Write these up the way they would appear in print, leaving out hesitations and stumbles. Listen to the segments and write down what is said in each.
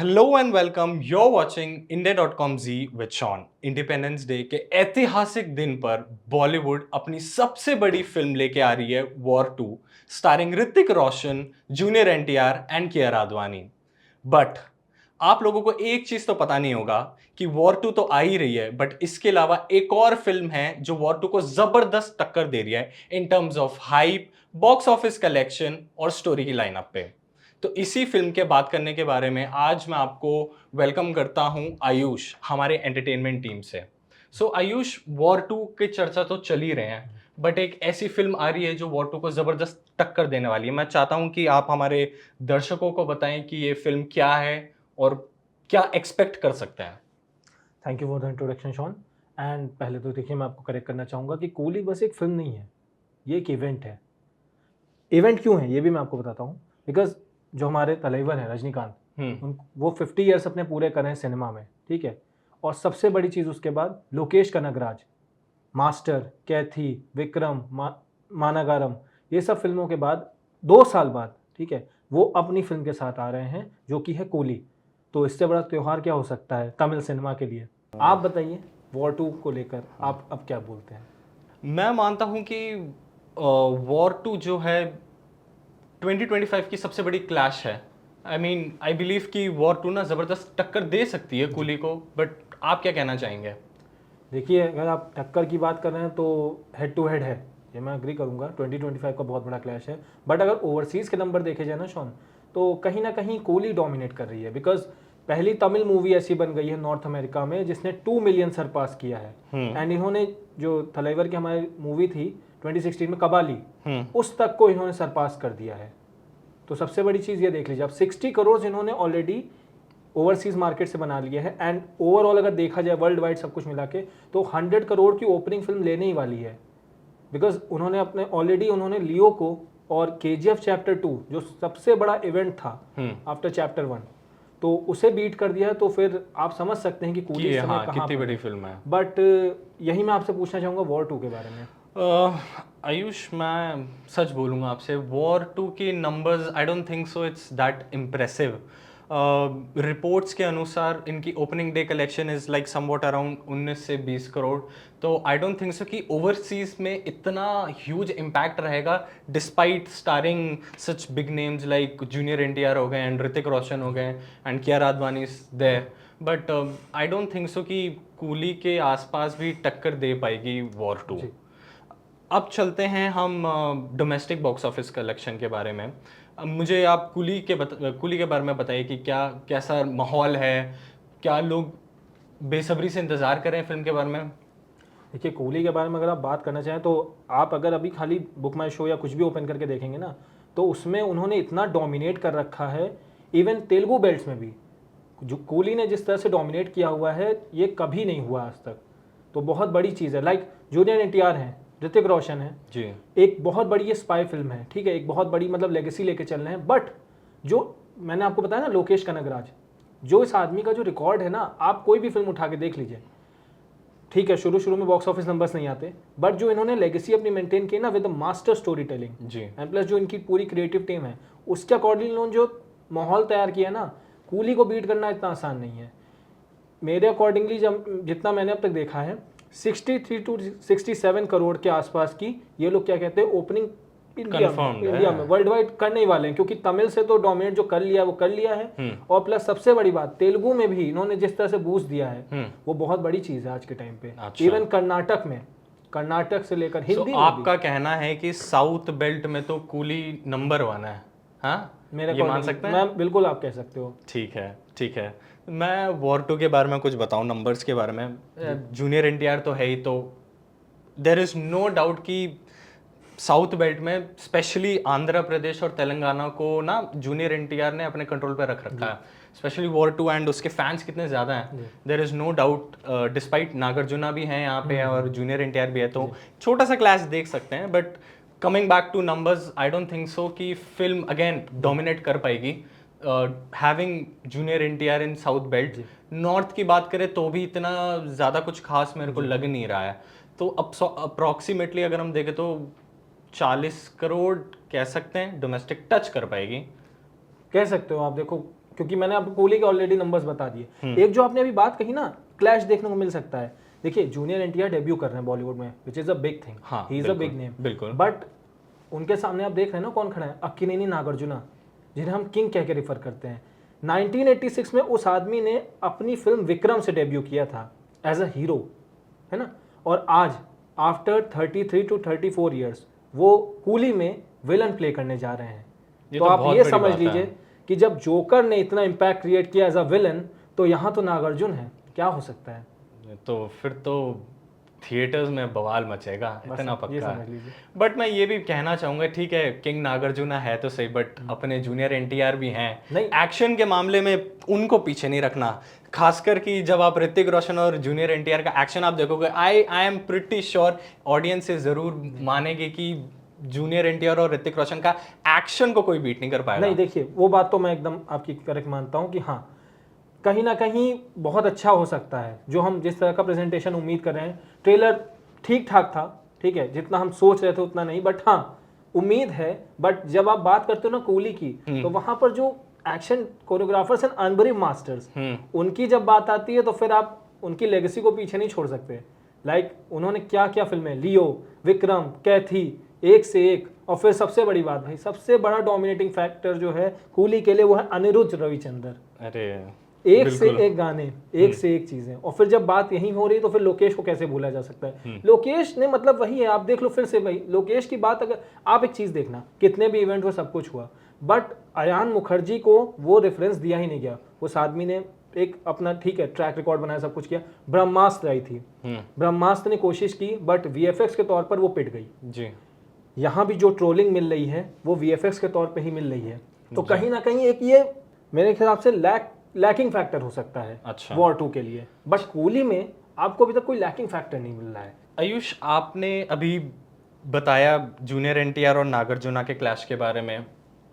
Hello and welcome, you're watching India.com Z with Sean। Independence day के ऐतिहासिक दिन पर बॉलीवुड अपनी सबसे बड़ी फिल्म लेके आ रही है war 2, starring Hrithik Roshan, junior NTR and Kiara Advani. But आप लोगों को एक चीज तो पता नहीं होगा कि वॉर 2 तो आ ही रही है, बट इसके अलावा एक और फिल्म है जो वॉर 2 को जबरदस्त टक्कर दे रही है in terms of hype, box office collection और स्टोरी की लाइनअप पे। तो इसी फिल्म के बात करने के बारे में आज मैं आपको वेलकम करता हूं आयुष, हमारे एंटरटेनमेंट टीम से। सो आयुष, वॉर 2 के चर्चा तो चल ही रहे हैं, बट एक ऐसी फिल्म आ रही है जो वॉर 2 को जबरदस्त टक्कर देने वाली है। मैं चाहता हूं कि आप हमारे दर्शकों को बताएं कि ये फिल्म क्या है और क्या एक्सपेक्ट कर सकते हैं। Thank you for the introduction Sean. And पहले तो देखिए, मैं आपको करेक्ट करना चाहूँगा कि कूली बस एक फिल्म नहीं है, ये एक इवेंट है। इवेंट क्यों है ये भी मैं आपको बताता हूँ। बिकॉज जो हमारे तलैवर हैं रजनीकांत, वो 50 ईयर्स अपने पूरे कर रहे हैं सिनेमा में, ठीक है। और सबसे बड़ी चीज़ उसके बाद लोकेश कनगराज, मास्टर, कैथी, विक्रम, मानागारम, ये सब फिल्मों के बाद 2 साल बाद, ठीक है, वो अपनी फिल्म के साथ आ रहे हैं जो कि है कूली। तो इससे बड़ा त्यौहार क्या हो सकता है तमिल सिनेमा के लिए। आप बताइए वॉर 2 को लेकर आप अब क्या बोलते हैं। मैं मानता हूं कि वॉर 2 जो है 2025 की सबसे बड़ी क्लैश है। आई बिलीव कि वॉर 2 ना जबरदस्त टक्कर दे सकती है कूली को, बट आप क्या कहना चाहेंगे? देखिए, अगर आप टक्कर की बात कर रहे हैं तो हेड टू हेड है, ये मैं अग्री करूंगा। 2025 का बहुत बड़ा क्लैश है। बट अगर ओवरसीज़ के नंबर देखे जाए ना शॉन, तो कहीं ना कहीं कोहली डोमिनेट कर रही है। बिकॉज पहली तमिल मूवी ऐसी बन गई है नॉर्थ अमेरिका में जिसने 2 मिलियन सरपास किया है। एंड इन्होंने जो थलेवर की हमारी मूवी थी 2016 में कबाली, उस तक को इन्होंने सरपास कर दिया है। तो सबसे बड़ी चीज़ ये देख लीजिए, अब 60 करोड़ इन्होंने ऑलरेडी ओवरसीज मार्केट से बना लिया है। एंड ओवरऑल अगर देखा जाए वर्ल्ड वाइड सब कुछ मिला के, तो 100 करोड़ की ओपनिंग फिल्म लेने ही वाली है। बिकॉज उन्होंने अपने ऑलरेडी उन्होंने लियो को और KGF चैप्टर 2 जो सबसे बड़ा इवेंट था आफ्टर चैप्टर 1, तो उसे बीट कर दिया है। तो फिर आप समझ सकते हैं कि कूली इस समय कहाँ कितनी पर बड़ी है। फिल्म है। बट यही मैं आपसे पूछना चाहूँगा वॉर 2 के बारे में। आयुष, मैं सच बोलूँगा आपसे, वॉर 2 की numbers I don't think so it's that impressive. Reports के अनुसार इनकी opening day collection is like somewhat around 19 से 20 करोड़। तो आई डोंट थिंक सो कि ओवरसीज में इतना ह्यूज इम्पैक्ट रहेगा, despite starring such big names like junior NTR हो गए एंड ऋतिक रोशन हो गए and Kiara Advani is there. But I don't think so कि कूली के आसपास भी टक्कर दे पाएगी वॉर 2। अब चलते हैं हम डोमेस्टिक बॉक्स ऑफिस कलेक्शन के बारे में। अब मुझे आप कुली के बारे में बताइए कि क्या कैसा माहौल है, क्या लोग बेसब्री से इंतज़ार कर रहे हैं फिल्म के बारे में? देखिए, कोहली के बारे में अगर आप बात करना चाहें तो आप अगर अभी खाली बुक माई शो या कुछ भी ओपन करके देखेंगे ना, तो उसमें उन्होंने इतना डोमिनेट कर रखा है। इवन तेलुगु बेल्ट्स में भी जो कोहली ने जिस तरह से डोमिनेट किया हुआ है, ये कभी नहीं हुआ आज तक। तो बहुत बड़ी चीज़ है। लाइक जूनियर एनटीआर हैं, ऋतिक रोशन है जी, एक बहुत बड़ी ये स्पाई फिल्म है, ठीक है, एक बहुत बड़ी मतलब लेगेसी लेके चल रहे हैं। बट जो मैंने आपको बताया ना लोकेश कनगराज, जो इस आदमी का जो रिकॉर्ड है ना, आप कोई भी फिल्म उठा के देख लीजिए, ठीक है, शुरू शुरू में बॉक्स ऑफिस नंबर्स नहीं आते, बट जो इन्होंने लेगेसी अपनी मेंटेन की ना विद मास्टर स्टोरी टेलिंग जी, एंड प्लस जो इनकी पूरी क्रिएटिव टीम है, उसके अकॉर्डिंग इन्होंने जो माहौल तैयार किया ना, कूली को बीट करना इतना आसान नहीं है मेरे अकॉर्डिंगली। जब जितना मैंने अब तक देखा है 63 टू 67 करोड़ के आसपास की ये लोग क्या कहते हैं ओपनिंग इंडिया में वर्ल्ड वाइड करने ही वाले हैं। क्योंकि तमिल से तो डोमिनेट जो कर लिया वो कर लिया है, और प्लस सबसे बड़ी बात तेलुगु में भी इन्होंने जिस तरह से बूस्ट दिया है वो बहुत बड़ी चीज़ है आज के टाइम पे। अच्छा। इवन कर्नाटक में, कर्नाटक से लेकर हिंदी में आपका कहना है कि साउथ बेल्ट में तो कूली नंबर 1 है? हाँ, मेरे ये मान सकते हैं? मैं बिल्कुल, आप कह सकते हो। ठीक है, ठीक है। मैं वॉर 2 के बारे में कुछ बताऊं, नंबर्स के बारे में। जूनियर एनटीआर तो है ही, तो देर इज़ नो डाउट कि साउथ बेल्ट में स्पेशली आंध्र प्रदेश और तेलंगाना को ना जूनियर एनटीआर ने अपने कंट्रोल पे रख रखा है। स्पेशली वॉर 2 एंड उसके फैंस कितने ज़्यादा हैं, there is no doubt. Despite Nagarjuna भी हैं यहाँ पे और जूनियर एनटीआर भी है, तो छोटा सा क्लैश देख सकते हैं। But coming back two numbers, I don't think so कि फिल्म अगेन डोमिनेट कर पाएगी हैविंग जूनियर एनटीआर इन साउथ बेल्ट। नॉर्थ की बात करें तो भी इतना ज़्यादा कुछ खास मेरे को लग नहीं रहा है। तो अप्रॉक्सीमेटली अगर हम देखें तो 40 करोड़ कह सकते हैं डोमेस्टिक टच कर पाएगी। कह सकते हो आप। देखो, क्योंकि मैंने आपको कोहली के ऑलरेडी नंबर्स बता दिए। एक जो आपने अभी बात कही ना, क्लैश देखने को मिल सकता है। देखिए जूनियर एनटीआर डेब्यू कर रहे हैं बॉलीवुड में, which is a big thing, he is a big name, बिल्कुल। बट उनके सामने आप देख रहे हैं ना कौन खड़ा है, अक्किनेनी नागार्जुना, जिन्हें हम किंग कह के रेफर करते हैं। 1986 में उस आदमी ने अपनी फिल्म विक्रम से डेब्यू किया था एज अ हीरो, है ना, और आज आफ्टर 33 to 34 ईयर्स वो कूली में विलन प्ले करने जा रहे हैं। तो आप ये समझ लीजिए कि जब जोकर ने इतना इम्पैक्ट क्रिएट किया एज अ विलन, तो यहाँ तो नागार्जुन है, क्या हो सकता है। तो फिर तो थिएटर्स में बवाल मचेगा, इतना पक्का है। बट मैं ये भी कहना चाहूंगा, ठीक है किंग नागार्जुना है तो सही, बट अपने जूनियर एनटीआर भी हैं, एक्शन के मामले में उनको पीछे नहीं रखना। खासकर कि जब आप ऋतिक रोशन और जूनियर एनटीआर का एक्शन आप देखोगे, I am pretty sure audience जरूर मानेगी कि जूनियर एनटीआर और ऋतिक रोशन का एक्शन को कोई बीट नहीं कर पाएगा। नहीं देखिए, वो बात तो मैं एकदम आपकी करेक्ट मानता हूँ कि हाँ कहीं ना कहीं बहुत अच्छा हो सकता है। जो हम जिस तरह का प्रेजेंटेशन उम्मीद कर रहे हैं, ट्रेलर ठीक ठाक था, ठीक है, जितना हम सोच रहे थे उतना नहीं, बट हाँ उम्मीद है। बट जब आप बात करते हो ना कोहली की, तो वहां पर जो एक्शन कोरियोग्राफर्स एंड अनबरीव मास्टर्स, उनकी जब बात आती है तो फिर आप उनकी लेगेसी को पीछे नहीं छोड़ सकते। लाइक उन्होंने क्या क्या फिल्में, लियो, विक्रम, कैथी, एक से एक, और फिर सबसे बड़ी बात भाई, सबसे बड़ा डोमिनेटिंग फैक्टर जो है कोहली के लिए वो है अनिरुद्ध रविचंद्र। अरे एक से एक गाने, एक से एक चीजें, और फिर जब बात यही हो रही है तो फिर लोकेश को कैसे भूला जा सकता है। लोकेश ने मतलब वही है, आप देख लो फिर से भाई लोकेश की बात। अगर आप एक चीज देखना, कितने भी इवेंट हुए सब कुछ हुआ, बट अयान मुखर्जी को वो रेफरेंस दिया ही नहीं गया। उस आदमी ने एक अपना ठीक है ट्रैक रिकॉर्ड बनाया, सब कुछ किया। ब्रह्मास्त्र आई थी, ब्रह्मास्त्र ने कोशिश की, बट वीएफएक्स के तौर पर वो पिट गई जी। यहाँ भी जो ट्रोलिंग मिल रही है वो वीएफएक्स के तौर पे ही मिल रही है। तो कहीं ना कहीं एक ये मेरे हिसाब से लैकिंग फैक्टर हो सकता है अच्छा वॉर 2 के लिए। बट कोहली में आपको अभी तक कोई लैकिंग फैक्टर नहीं मिल रहा है। आयुष, आपने अभी बताया जूनियर एनटीआर और नागार्जुना के क्लैश के बारे में,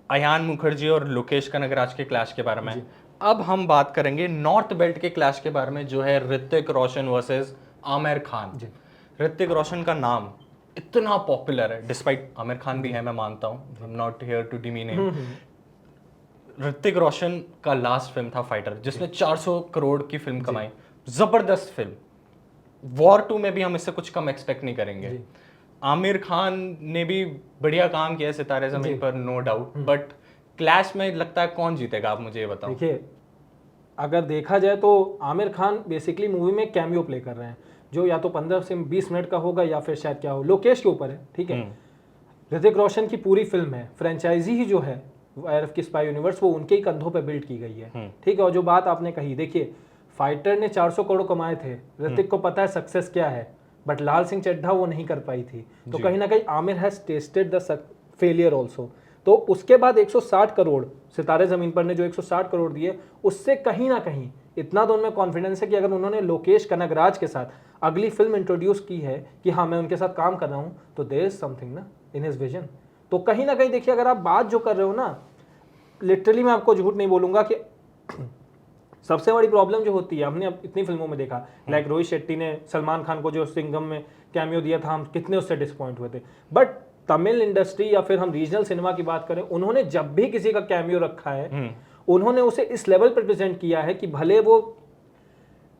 अयान मुखर्जी और लोकेश कनगराज के क्लैश के बारे में। अब हम बात करेंगे नॉर्थ बेल्ट के क्लैश के बारे में, जो है ऋतिक रोशन वर्सेस आमिर खान। ऋतिक रोशन का नाम इतना पॉपुलर है, डिस्पाइट आमिर खान भी है, मैं मानता हूँ, I am not here to demean him. Hrithik Roshan का लास्ट फिल्म था फाइटर, जिसने 400 करोड़ की फिल्म कमाई, जबरदस्त फिल्म। वॉर 2 में भी हम इससे कुछ कम एक्सपेक्ट नहीं करेंगे। आमिर खान ने भी बढ़िया काम किया सितारे ज़मीन पर, नो डाउट, बट क्लैश में लगता है कौन जीतेगा, आप मुझे ये बताओ। देखिए अगर देखा जाए तो आमिर खान बेसिकली मूवी में कैमियो प्ले कर रहे हैं, जो या तो 15 से 20 मिनट का होगा या फिर शायद क्या हो, लोकेश के ऊपर है, ठीक है। ऋतिक रोशन की पूरी फिल्म है, फ्रेंचाइजी ही जो है आरएफ की स्पाई यूनिवर्स, वो उनके ही कंधों पे बिल्ड की गई है, ठीक है। और जो बात आपने कही, देखिए फाइटर ने 400 करोड़ कमाए थे, ऋतिक को पता है सक्सेस क्या है, बट लाल सिंह चड्ढा वो नहीं कर पाई थी। तो कहीं ना कहीं Aamir has tested the failure also. तो उसके बाद 160 करोड़ सितारे ज़मीन पर ने जो 160 करोड़ दिए, उससे कहीं ना कहीं इतना तो उनमें कॉन्फिडेंस है कि अगर उन्होंने लोकेश कनगराज के साथ अगली फिल्म इंट्रोड्यूस की है कि हाँ मैं उनके साथ काम कर रहा हूँ, तो देयर इज समथिंग ना इन हिज विजन। तो कहीं ना कहीं देखिए, अगर आप बात जो कर रहे हो ना, लिटरली मैं आपको झूठ नहीं बोलूंगा कि सबसे बड़ी प्रॉब्लम जो होती है, हमने अब इतनी फिल्मों में देखा, लाइक रोहित शेट्टी ने सलमान खान को जो सिंघम में कैमियो दिया था, हम कितने उससे डिसअपॉइंट हुए थे। बट तमिल इंडस्ट्री या फिर हम रीजनल सिनेमा की बात करें, उन्होंने जब भी किसी का कैमियो रखा है, उन्होंने उसे इस लेवल पर प्रेजेंट किया है कि भले वो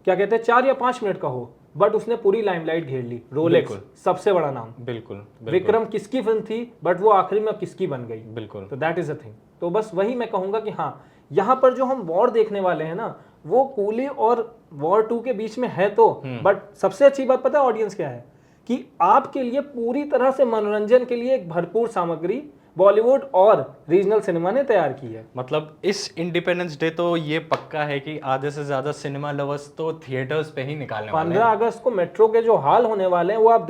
क्या कहते हैं 4 या 5 मिनट का हो, बट उसने पूरी लाइमलाइट घेर ली। रोलेक्स सबसे बड़ा नाम, बिल्कुल। विक्रम किसकी फिल्म थी, बट वो आखिरी में किसकी बन गई, बिल्कुल। तो दैट इज अ थिंग। तो बस वही मैं कहूंगा कि हाँ, यहाँ पर जो हम वॉर देखने वाले हैं ना, वो कोहली और वॉर 2 के बीच में है तो, बट सबसे अच्छी बात पता है ऑडियंस क्या है, कि आपके लिए पूरी तरह से मनोरंजन के लिए एक भरपूर सामग्री बॉलीवुड और रीजनल सिनेमा ने तैयार की है। मतलब इस इंडिपेंडेंस डे तो ये पक्का है कि आधे से ज्यादा सिनेमा लवर्स तो थिएटर्स पे ही निकालने वाले हैं। 15 अगस्त को मेट्रो के जो हाल होने वाले हैं वो आप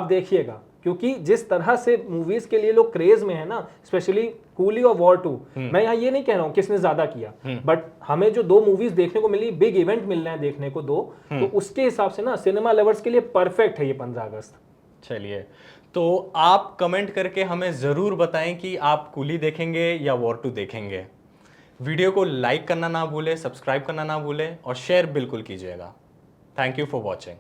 देखिएगा, क्योंकि जिस तरह से मूवीज के लिए लोग क्रेज में है ना, स्पेशली कूली और वॉर 2, मैं यहाँ ये नहीं कह रहा हूँ किसने ज्यादा किया, बट हमें जो 2 मूवीज देखने को मिली, बिग इवेंट मिल रहे हैं देखने को 2, तो उसके हिसाब से ना सिनेमा लवर्स के लिए परफेक्ट है ये 15 अगस्त। चलिए, तो आप कमेंट करके हमें ज़रूर बताएं कि आप कूली देखेंगे या वॉर 2 देखेंगे। वीडियो को लाइक करना ना भूलें, सब्सक्राइब करना ना भूलें और शेयर बिल्कुल कीजिएगा। Thank you for watching.